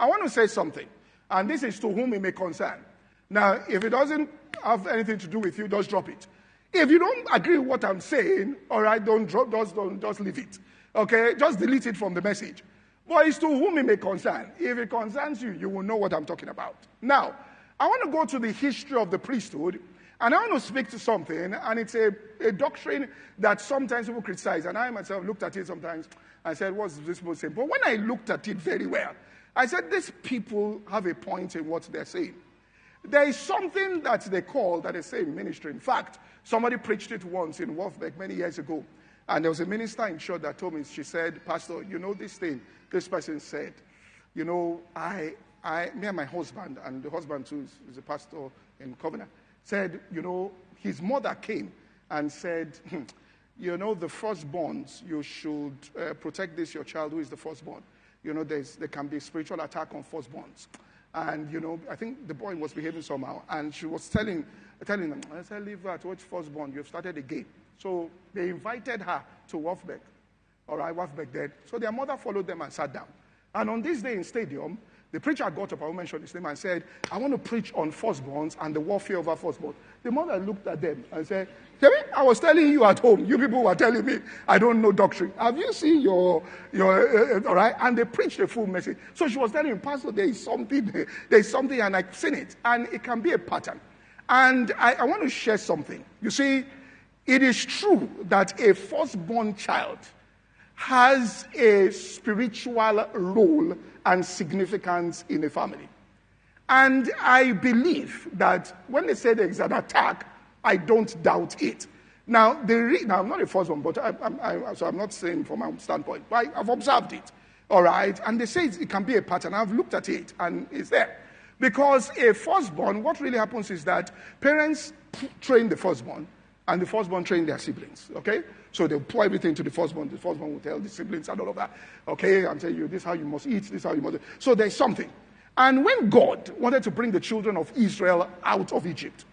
I want to say something, and this is to whom it may concern. Now, if it doesn't have anything to do with you, just drop it. If you don't agree with what I'm saying, all right, just leave it. Okay, just delete it from the message. But it's to whom it may concern. If it concerns you, you will know what I'm talking about. Now, I want to go to the history of the priesthood, and I want to speak to something, and it's a doctrine that sometimes people criticize, and I myself looked at it sometimes and said, what's this supposed to say? But when I looked at it very well, I said, these people have a point in what they're saying. There is something that they call, that they say in ministry. In fact, somebody preached it once in Wolfbeck many years ago, and there was a minister in church that told me, she said, Pastor, you know this thing, this person said, you know, me and my husband, and the husband too is a pastor in Covenant, said, you know, his mother came and said, you know, the firstborns, you should protect this, your child who is the firstborn. You know, there can be spiritual attack on firstborns. And, you know, I think the boy was behaving somehow. And she was telling them, I said, leave her to watch firstborn. You've started a game. So they invited her to Wolfbeck. All right, Wolfbeck dead. So their mother followed them and sat down. And on this day in stadium, the preacher got up, I will mention his name, and said, I want to preach on firstborns and the warfare over firstborns. The mother looked at them and said, I was telling you at home, you people were telling me I don't know doctrine. Have you seen your all right? And they preached a full message. So she was telling him, Pastor, there is something, and I've seen it. And it can be a pattern. And I want to share something. You see, it is true that a firstborn child has a spiritual role and significance in a family. And I believe that when they say there is an attack, I don't doubt it. Now, I'm not a firstborn, but so I'm not saying from my standpoint, but I've observed it, all right? And they say it can be a pattern. I've looked at it, and it's there. Because a firstborn, what really happens is that parents train the firstborn, and the firstborn train their siblings, okay? So they'll pour everything to the firstborn will tell the siblings and all of that, okay? I'm telling you, this is how you must eat, this is how you must... So there's something. And when God wanted to bring the children of Israel out of Egypt,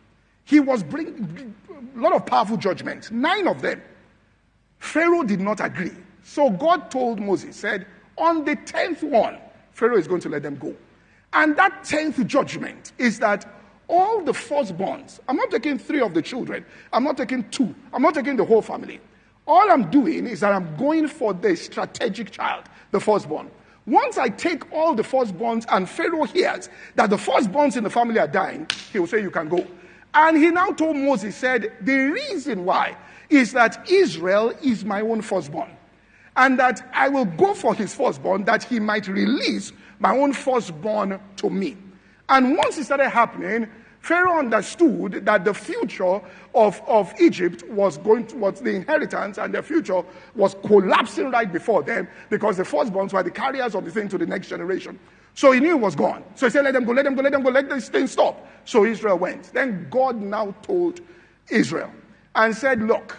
he was bringing a lot of powerful judgments, 9 of them. Pharaoh did not agree. So God told Moses, said, on the 10th one, Pharaoh is going to let them go. And that 10th judgment is that all the firstborns, I'm not taking 3 of the children, I'm not taking 2, I'm not taking the whole family. All I'm doing is that I'm going for the strategic child, the firstborn. Once I take all the firstborns and Pharaoh hears that the firstborns in the family are dying, he will say, you can go. And he now told Moses, said, the reason why is that Israel is my own firstborn. And that I will go for his firstborn, that he might release my own firstborn to me. And once it started happening, Pharaoh understood that the future of Egypt was the inheritance, and the future was collapsing right before them, because the firstborns were the carriers of the thing to the next generation. So he knew it was gone. So he said, let them go, let this thing stop. So Israel went. Then God now told Israel and said, look,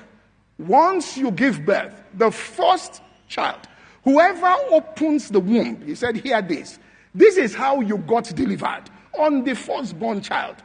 once you give birth, the first child, whoever opens the womb, he said, hear this. This is how you got delivered, on the firstborn child.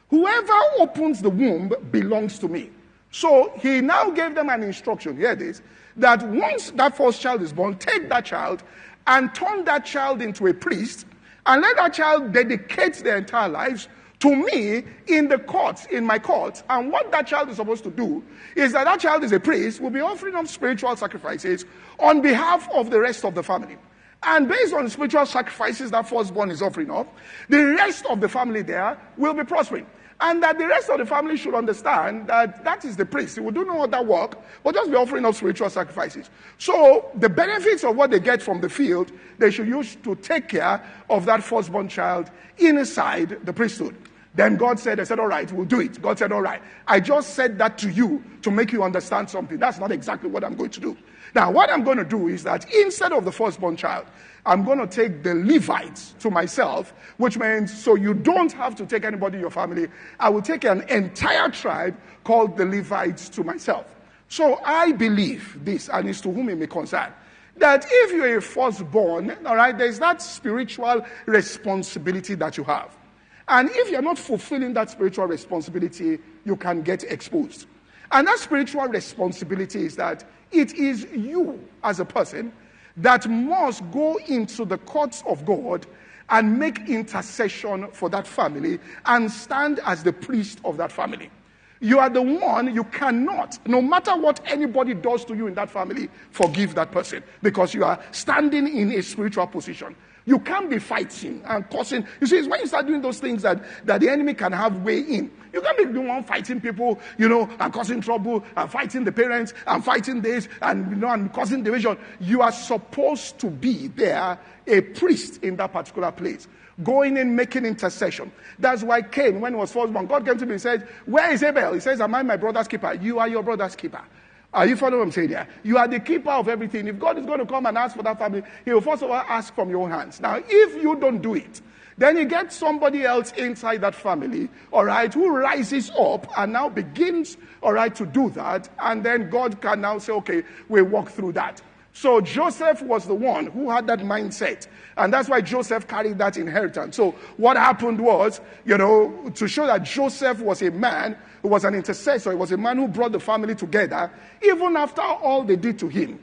Whoever opens the womb belongs to me. So he now gave them an instruction, hear this, that once that first child is born, take that child and turn that child into a priest, and let that child dedicate their entire lives to me in the courts, in my courts. And what that child is supposed to do is that child is a priest, will be offering up spiritual sacrifices on behalf of the rest of the family. And based on the spiritual sacrifices that firstborn is offering up, the rest of the family there will be prospering. And that the rest of the family should understand that is the priest. He will do no other work, but just be offering up spiritual sacrifices. So the benefits of what they get from the field, they should use to take care of that firstborn child inside the priesthood. Then God said, I said, all right, we'll do it. God said, all right. I just said that to you to make you understand something. That's not exactly what I'm going to do. Now, what I'm going to do is that instead of the firstborn child, I'm going to take the Levites to myself, which means so you don't have to take anybody in your family. I will take an entire tribe called the Levites to myself. So I believe this, and it's to whom it may concern, that if you're a firstborn, all right, there's that spiritual responsibility that you have. And if you're not fulfilling that spiritual responsibility, you can get exposed. And that spiritual responsibility is that it is you as a person that must go into the courts of God and make intercession for that family and stand as the priest of that family. You are the one, you cannot, no matter what anybody does to you in that family, forgive that person because you are standing in a spiritual position. You can't be fighting and causing. You see, it's when you start doing those things that the enemy can have way in. You can't be the one fighting people, and causing trouble and fighting the parents and fighting this and causing division. You are supposed to be there, a priest in that particular place, going in, making intercession. That's why Cain, when he was first born, God came to him and said, "Where is Abel?" He says, "Am I my brother's keeper?" You are your brother's keeper. Are you following what I'm saying there? You are the keeper of everything. If God is going to come and ask for that family, he will first of all ask from your hands. Now, if you don't do it, then you get somebody else inside that family, all right, who rises up and now begins, all right, to do that. And then God can now say, okay, we'll walk through that. So Joseph was the one who had that mindset. And that's why Joseph carried that inheritance. So what happened was, to show that Joseph was a man who was an intercessor, he was a man who brought the family together, even after all they did to him.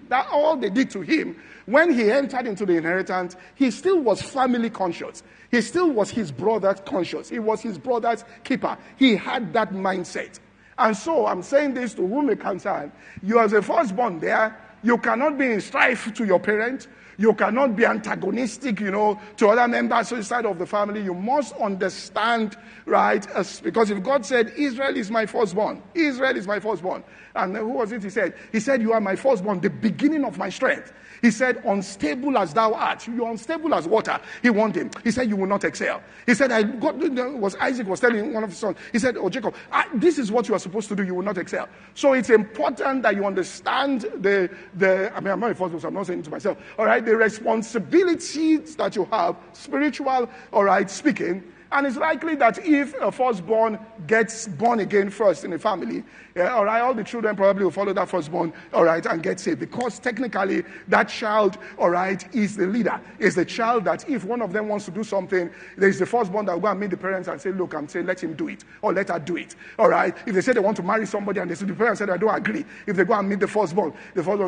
When he entered into the inheritance, he still was family conscious. He still was his brother's conscious. He was his brother's keeper. He had that mindset. And so I'm saying this to whom it concerns. You as a firstborn there, you cannot be in strife to your parents. You cannot be antagonistic, to other members inside of the family. You must understand, right? Because if God said, Israel is my firstborn. Israel is my firstborn. And who was it he said? He said, you are my firstborn, the beginning of my strength. He said, unstable as thou art. You are unstable as water. He warned him. He said, you will not excel. He said, Isaac was telling one of his sons, he said, oh, Jacob, this is what you are supposed to do. You will not excel. So it's important that you understand I'm not a first person, so I'm not saying it to myself. All right, the responsibilities that you have, spiritual, all right, speaking. And it's likely that if a firstborn gets born again first in a family, all right, all the children probably will follow that firstborn, all right, and get saved. Because technically, that child, all right, is the leader. Is the child that if one of them wants to do something, there's the firstborn that will go and meet the parents and say, look, I'm saying, let him do it, or let her do it. All right, if they say they want to marry somebody and the parents say, I don't agree. If they go and meet the firstborn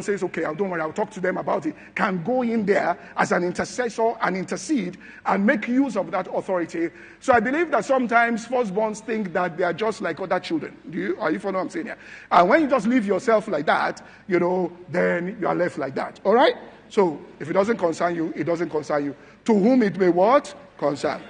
says, okay, don't worry, I'll talk to them about it. Can go in there as an intercessor and intercede and make use of that authority. So I believe that sometimes firstborns think that they are just like other children. Are you following what I'm saying here? And when you just leave yourself like that, then you are left like that. All right? So if it doesn't concern you, it doesn't concern you. To whom it may what? Concern.